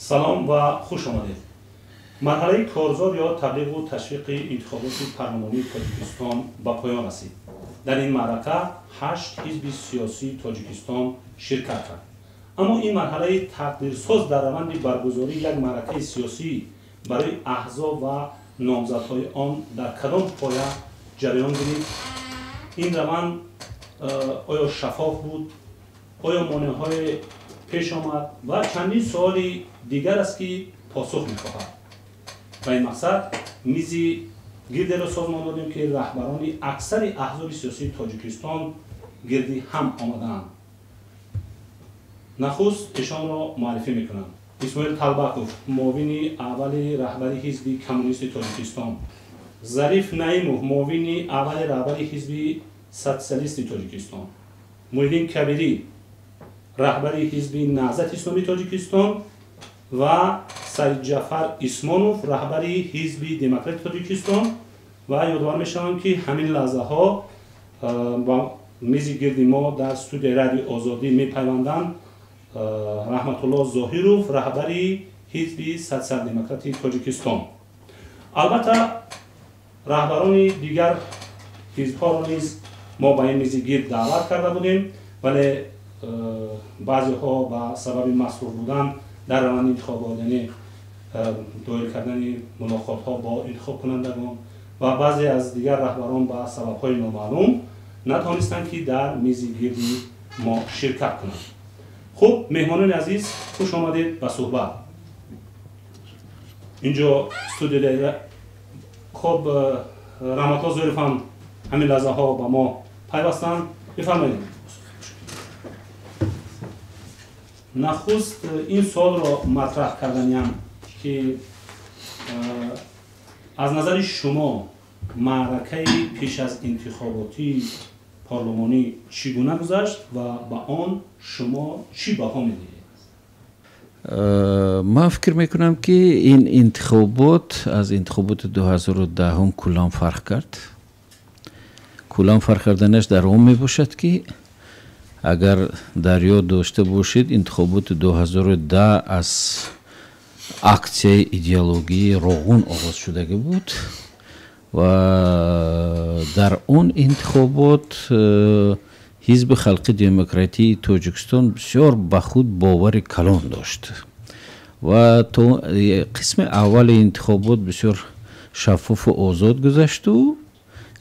سلام و خوش آمدید. مرحله کارزار یا تبلیغ و تشویق انتخابات پارلمانی تاجیکستان به پایان رسید. در این معرکه 8 حزب سیاسی تاجیکستان شرکت کرد. اما این مرحله تقدیرساز در روند برگزاری یک معرکه سیاسی برای احزاب و نامزدهای آن در کدام پایه جریان گرفت؟ این روند آیا شفاف بود؟ آیا مانع‌های پیش آمد؟ و چندین سوال دیگر است که پاسخ می‌خواهد. و این مقصد میزی گرد را سازمان دادیم که رهبران اکثر احزاب سیاسی تاجیکستان گردی هم آمدند. نخست ایشان را معرفی میکنم. اسماعیل طلبکوف، معاون اول رهبر حزب کمونیست تاجیکستان. ظریف نعیموف، معاون اول رهبر حزب سوسیالیست تاجیکستان. محیدین کبیری، رهبر حزب نهضت اسلامی تاجیکستان و سید جعفر اسمانوف، رهبر حزب دموکرات تاجیکستان. و یادآور میشوم که همین لحظه ها با میز گرد ما در استودیو رادیو آزادی میپیوندند رحمت الله ظاهروف، رهبر حزب سوسیال دموکرات تاجیکستان. البته رهبران دیگر حزب‌ها را نیز ما به این میز گرد دعوت کرده بودیم، ولی بعضی ها به سبب مصروف بودن در روند انتخابات، یعنی دایر کردن ملاقات ها با انتخاب کنندگان و بعضی از دیگر رهبران به سبب های نامعلوم نتوانستند که در میز گرد ما شرکت کنند. خب مهمانان عزیز، خوش آمدید به صحبت. اینجا استودیو خب رحمت الله ظاهروف هم همین لحظه ها با ما پیوستند. بفرمایید. نخست این سوال را مطرح کردنیم که از نظر شما معرکه پیش از انتخاباتی پارلمانی چگونه گذشت و به آن شما چی بها میدید؟ من فکر میکنم که این انتخابات از انتخابات 2010 کلان فرق کرد. کلان فرق کردنش در اون می باشد که اگر در یاد داشته باشید انتخابات 2010 از اکسیه ایدئولوژی روغون آغاز شده بود و در اون انتخابات حزب خلق دموکراتی تاجیکستان بسیار به خود باور کلان داشت و تو قسم اول انتخابات بسیار شفاف و آزاد گذشت و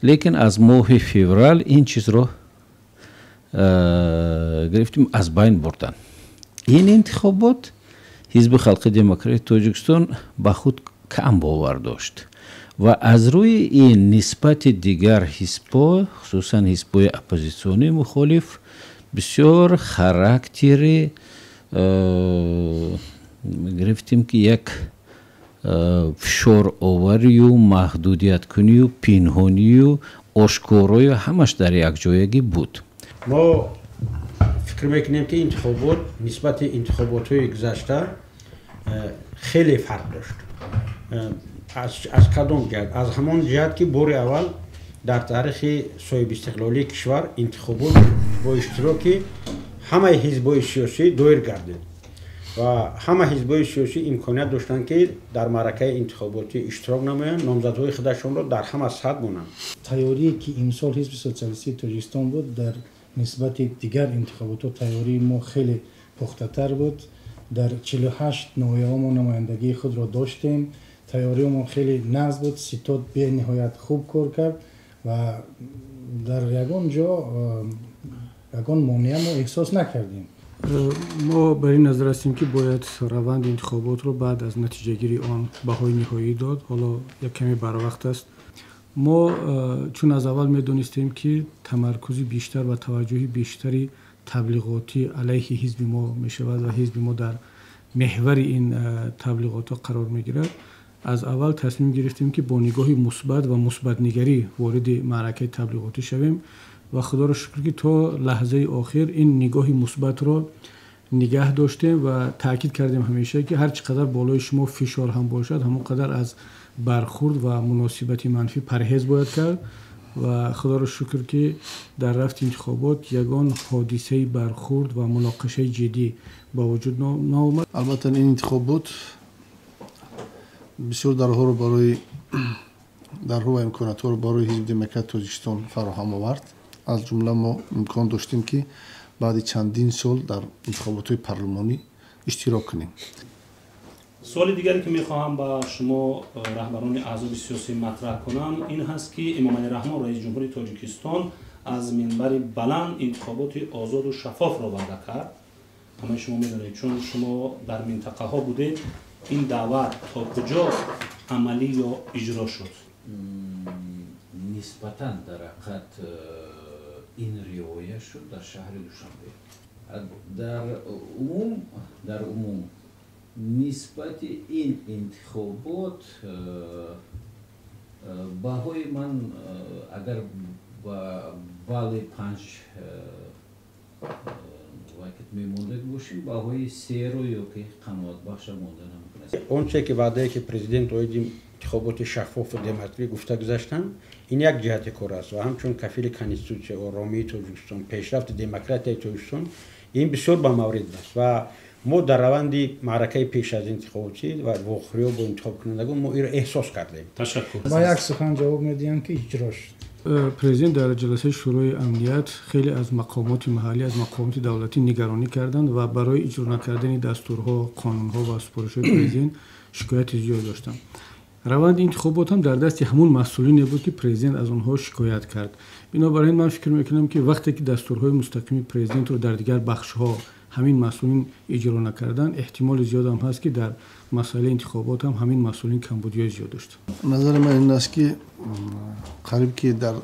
لیکن از ماه فوریه این چیز را گرفتیم از بین بردن. این انتخابات حزب خلق دموکراتی تاجیکستان به خود کم باور داشت و از روی این نسبت دیگر حزب‌ها، خصوصا حزب‌های اپوزیسیونی مخالف، بسیار خاراکتر گرفتیم که یک فشار آوری و محدودیت کنی و پنهانی و آشکارایی همش در یک جایگی بود. ما فکر میکنیم که انتخابات نسبت انتخابات‌های گذشته خیلی فرق داشت. از کدام جهت؟ از همان جهت که بار اول در تاریخ صاحب استقلالی کشور انتخابات با اشتراک همه حزب‌های سیاسی دایر گردید و همه حزب‌های سیاسی امکانیت داشتند که در معرکه انتخاباتی اشتراک نمایند، نامزدهای خودشان را در همه سطح بونند. تیاری که امسال حزب سوسیالیستی تاجیکستان بود در نسبت دیگر انتخابات تیاری ما خیلی پخته‌تر بود. در 48 نایب ما نمایندگی خود را داشتیم. تیاری ما خیلی نزد بود. ستاد به نهایت خوب کار کرد و در یگان جا یگان مانع ما احساس نکردیم. ما بر این نظر هستیم که باید روند انتخابات رو بعد از نتیجه گیری آن بهای نهایی داد. حالا یک کمی بروقت است. ما چون از اول میدونستیم که تمرکز بیشتر و توجه بیشتری تبلیغاتی علیه حزب ما میشود و حزب ما در محور این تبلیغات قرار میگیرد، از اول تصمیم گرفتیم که با نگاه مثبت و مثبت نگری وارد معرکه تبلیغاتی شویم و خدا را شکر که تا لحظه آخر این نگاه مثبت را نگه داشتیم و تاکید کردیم همیشه که هر چقدر بالای شما فشار هم باشد همون قدر از برخورد و مناسبت منفی پرهیز باید کرد و خدا رو شکر که در رفت انتخابات یگان حادثه برخورد و مناقشه جدی با وجود نآمد. البته این انتخابات بسیار درها رو برای درها و امکانات رو برای حزب دموکرات تاجیکستان فراهم آورد. از جمله ما امکان داشتیم که بعد چندین سال در انتخابات پارلمانی اشتراک کنیم. سوال دیگری که میخواهم با شما رهبران احزاب سیاسی مطرح کنم این هست که امام علی رحمان رئیس جمهوری تاجیکستان از منبر بلند انتخابات آزاد و شفاف را وعده کرد. همه شما میدونید چون شما در منطقه ها بودید این دعوت تا کجا عملی یا اجرا شد؟ نسبتاً در حقیقت این رعایت شد در شهر دوشنبه. در عموم نسبت این انتخابات بهای من اگر بالای 5 وقت میمونده باشیم بهای 3 رو یا که قناعت بخش مانده نمیکنه. اونچه که وعده که پرزیدنت اویدی انتخابات شفاف و دموکراتیک گفته گذاشتن این یک جهت کار است و همچون کفیل کنستیتوسیون و آرامی تاجیکستان پیشرفت دموکراسی تاجیکستان این بسیار با مورد است و ما در روند معرکه پیش از انتخاباتی و واخری با انتخاب کنندگان ما این را احساس کردیم. تشکر. با یک سخن جواب میدیم که اجرا شد. پرزیدنت در جلسه شورای امنیت خیلی از مقامات محلی از مقامات دولتی نگرانی کردند و برای اجرا نکردن دستورها، قانونها و سپارش‌های پرزیدنت شکایت زیاد داشتند. روند انتخابات هم در دست همون مسئولین بود که پرزیدنت از اونها شکایت کرد. بنابراین من فکر میکنم که وقتی که دستورهای مستقیم پرزیدنت رو در دیگر بخش‌ها همین مسئولین اجرا نکردن احتمال زیاد هم هست که در مسئله انتخابات هم همین مسئولین کمبودی زیاد داشت. نظر من این است که قریب که در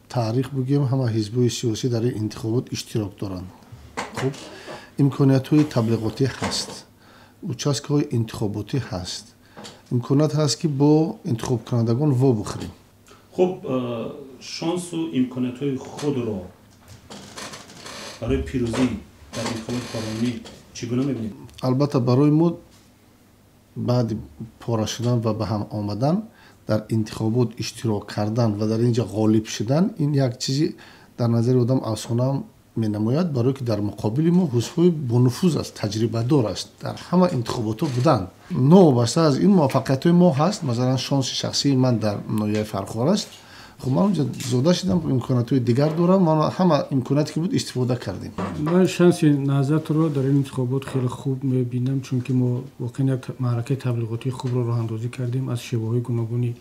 تاریخ بگیم همه حزب‌های سیاسی در این انتخابات اشتراک دارند. خب امکانات‌های تبلیغاتی هست، участкه‌های انتخاباتی هست، امکانات هست که با انتخاب کنندگان وا بخوریم. خب شانس و امکانات‌های خود را برای پیروزی در انتخابات پارلمانی چگونه می‌بینید؟ البته برای ما بعد پاره شدن و به هم آمدن در انتخابات اشتراک کردن و در اینجا غالب شدن این یک چیزی در نظر آدم افسانه می نماید برای که در مقابل ما حزب‌های بانفوذ است، تجربه دار است، در همه انتخابات بودن. نوابسته از این موفقیت ما هست. مثلا شانس شخصی من در ناحیه فرخوار است. خب من اونجا زوده شدم امکانات دیگر دارم، ما همه امکاناتی که بود استفاده کردیم. من شانس نهضت رو در این انتخابات خیلی خوب میبینم چون که ما واقعا یک معرکه تبلیغاتی خوب رو راه اندازی کردیم. از شیوه‌های گوناگونی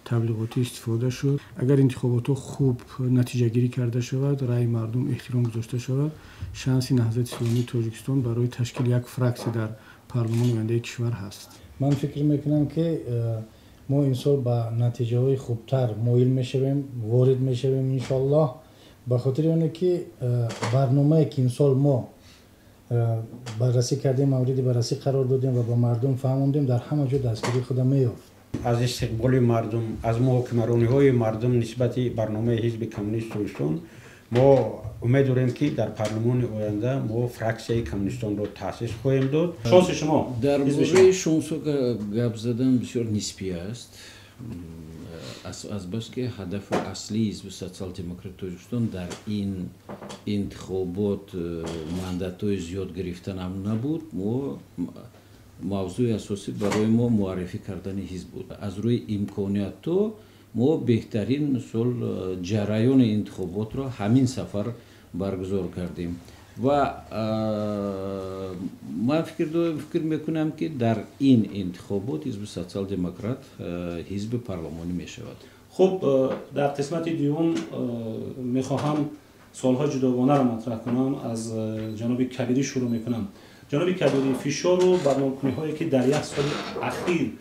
تبلیغاتی استفاده شد. اگر انتخابات خوب نتیجه گیری کرده شود، رأی مردم احترام گذاشته شود، شانس نهضت اسلامی تاجیکستان برای تشکیل یک فرکسی در پارلمان آینده کشور هست. من فکر میکنم که ما این سال با نتیجه های خوبتر مایل میشویم، وارد میشویم انشالله. به خاطر اینه که برنامه که این سال ما بررسی کردیم، مورد بررسی قرار دادیم و با مردم فهموندیم، در همه جا دستگیری خود میافت. از استقبال مردم، از محاکمه‌رانی‌های مردم نسبت برنامه حزب کمونیست تاجیکستان ما امید داریم که در پارلمان آینده ما فراکسیای کمونیستان رو تأسیس خواهیم داد. شانس شما در مورد شانس گپ زدن بسیار نسبی است. از بس که هدف اصلی حزب سوسیال دموکرات تاجیکستان در این انتخابات ماندات‌های زیاد گرفتن هم نبود. موضوع اساسی برای ما معرفی کردن حزب بود. از روی امکانات ما بهترین جریان انتخابات را همین سفر برگزار کردیم و من فکر میکنم که در این انتخابات حزب سوسیال دموکرات حزب پارلمانی می شود. خب در قسمت دوم میخواهم سوال‌های جداگانه را مطرح کنم. از جناب کبیری شروع میکنم. جناب کبیری، فشار و برنامه‌ریزی‌هایی که در یک سال اخیر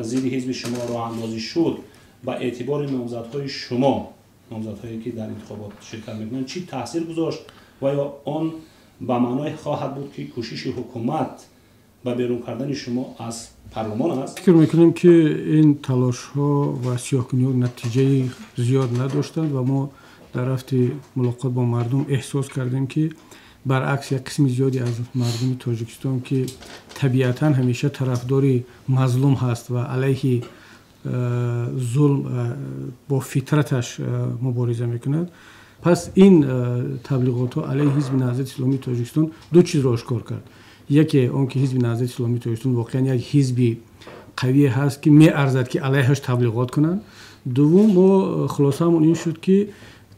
زیر حزب شما راه اندازی شد با اعتبار نامزدهای شما، نامزدهایی که در انتخابات شرکت می‌کنند، چی تاثیر گذاشت و یا آن به معنای خواهد بود که کوشش حکومت به بیرون کردن شما از پارلمان است؟ فکر می‌کنم که این تلاش‌ها و سیاه‌کنی‌ها نتیجه زیاد نداشتند و ما در رفت ملاقات با مردم احساس کردیم که برعکس یک قسم زیادی از مردم تاجیکستان که طبیعتاً همیشه طرفدار مظلوم هست و علیه ظلم با فطرتش مبارزه میکند. پس این تبلیغات ها علیه حزب نهضت اسلامی تاجیکستان دو چیز را آشکار کرد. یکی اون که حزب نهضت اسلامی تاجیکستان واقعا یک حزبی قوی هست که می ارزد که علیهش تبلیغات کنند. دوم ما خلاصه همون این شد که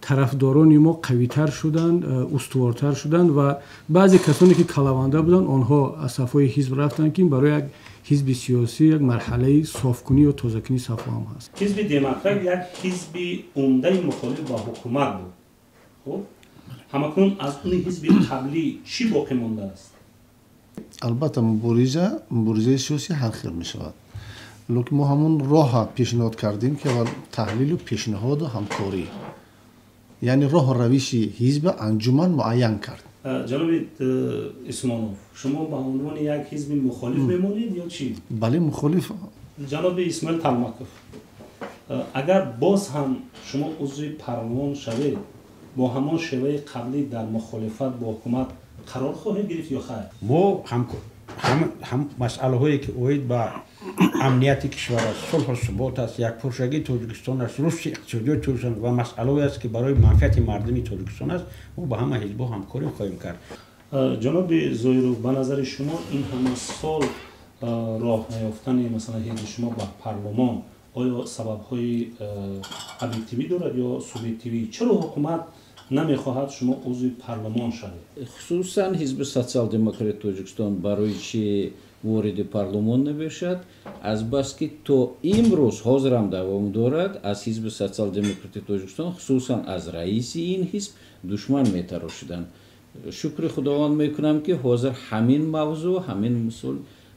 طرفداران ما قوی‌تر شدند، استوارتر شدند و بعضی کسانی که کلاونده بودند آنها از صفای حزب رفتند که برای یک حزب سیاسی یک مرحله صافکنی و تازه‌کنی صفا هم هست. حزب دموکرات یک حزب عمده مخالف با حکومت بود. خب همکنون از اون حزب قبلی چی باقی مانده است؟ البته مبارزه سیاسی هر خیر می شود. لیکن ما همون راه پیشنهاد کردیم که تحلیل و پیشنهاد و همکاری، یعنی راه و روش حزب انجمن معین کرد. جناب اسمانوف، شما به عنوان یک حزب مخالف میمونید یا چی؟ بله مخالف. جناب اسماعیل تلمکوف، اگر باز هم شما عضو پارلمان شوید با همان شیوه قبلی در مخالفت با حکومت قرار خواهید گرفت یا خیر؟ ما هم مسئله هایی که اوید با امنیت کشور است، صلح و ثبات است، یک پرشگی تاجیکستان است، رشد اقتصادی تاجیکستان و مسئله است که برای منفعت مردمی تاجیکستان است، ما با همه حزب‌ها همکاری خواهیم کرد. جناب زویروف، به نظر شما این همه سال راه نیافتن مثلا حزب شما با پارلمان آیا سبب‌های ابجکتیوی دارد یا سوبژکتیوی؟ چرا حکومت نمیخواهد شما عضو پارلمان شوید؟ خصوصا حزب سوسیال دموکرات تاجیکستان برای چی وارد پارلمان نمیشد؟ از بس که تا امروز حاضر هم دوام دارد از حزب سوسیال دموکرات تاجیکستان، خصوصا از رئیس این حزب دشمن میتراشیدند. شکر خداوند میکنم که حاضر همین موضوع، همین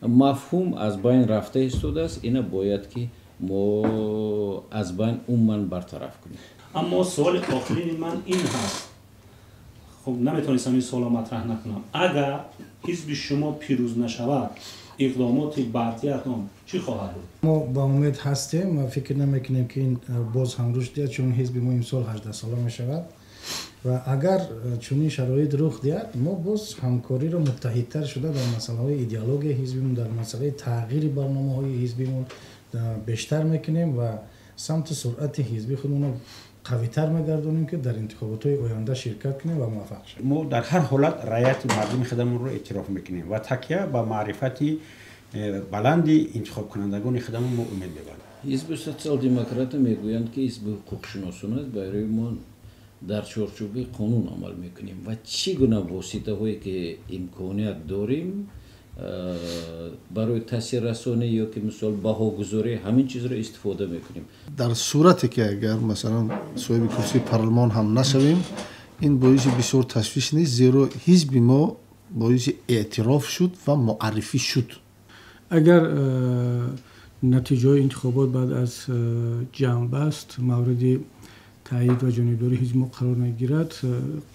مفهوم از بین رفته ایستاده است. اینا باید که ما از بین عموما برطرف کنیم. اما سوال آخرین من این هست، خب نمیتونستم این سوال مطرح نکنم، اگر حزب شما پیروز نشود اقدامات بعدی هم چی خواهد بود؟ ما با امید هستیم، ما فکر نمیکنیم که این باز هم رشد دهد، چون حزب ما امسال 18 ساله می شود و اگر چنین شرایط رخ دهد ما باز همکاری را متحدتر شده در مسئله های ایدئولوژی حزبمون، در مسئله تغییر برنامه های حزبمون بیشتر میکنیم و سمت سرعت حزبی خودمون قوی‌تر می‌گردونیم که در انتخابات‌های آینده شرکت کنیم و موفق شویم. ما در هر حالت رعایت مردم خودمون رو اعتراف میکنیم و تکیه با معرفت بلند انتخاب کنندگان خودمون ما امید می‌بریم. حزب سوسیال دموکرات میگویند که حزب حقوق شناسان است، برای ما در چارچوب قانون عمل میکنیم و چگونه واسطه‌هایی که امکانیت داریم برای تاثیر رسانی یا که مثلا بهاگذاری همین چیز را استفاده میکنیم. در صورتی که اگر مثلا صاحب کرسی پارلمان هم نشویم این باعث بسیار تشویش نیست، زیرا حزب ما باعث اعتراف شد و معرفی شد. اگر نتیجه انتخابات بعد از جمع بست مورد تایید و جانبداری حزب ما قرار نگیرد،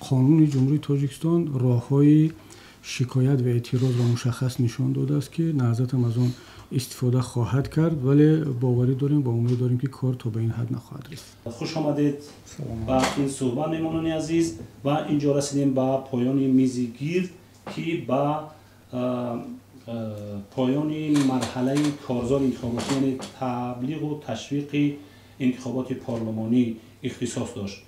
قانون جمهوری تاجیکستان راههای شکایت و اعتراض را مشخص نشان داده است که نهضت هم از آن استفاده خواهد کرد، ولی باوری داریم با امید داریم که کار تا به این حد نخواهد رسید. خوش آمدید با این صحبت میمانان عزیز و اینجا رسیدیم به پایان میزی گیر که با پایان مرحله کارزار انتخاباتی یعنی تبلیغ و تشویق انتخابات پارلمانی اختصاص داشت.